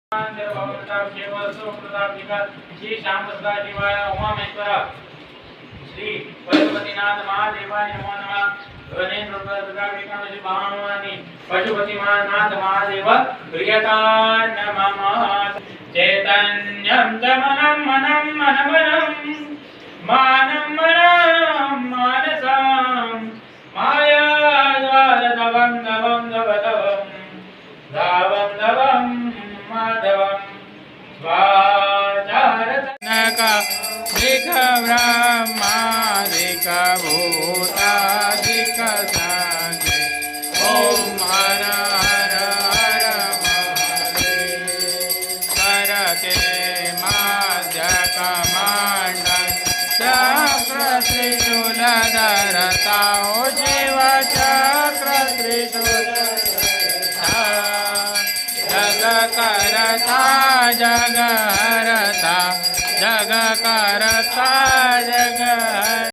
श्री श्याम प्रसाद शिवाय उमामेश्वर श्री पशुपतिनाथ महादेवाय नमो नमः गणेन्द्र दुर्गाविष्णु भानुवानी पशुपतिनाथ महादेव प्रियताय नमः चैतन्यं च मनम मनम मनमनं मानं मनम मानसं मायाद्वारतवं नवं नवतवं धावं नवं माधवं स्वाचारतनका दिक ब्रह्मादिक भूतादिक संगे ओम हर हर हर महादेव करके मध्य कमंडल चक्र त्रिशूल धरता हो जीव चक्र त्रिशूल जग करता जग हरता जग करता जग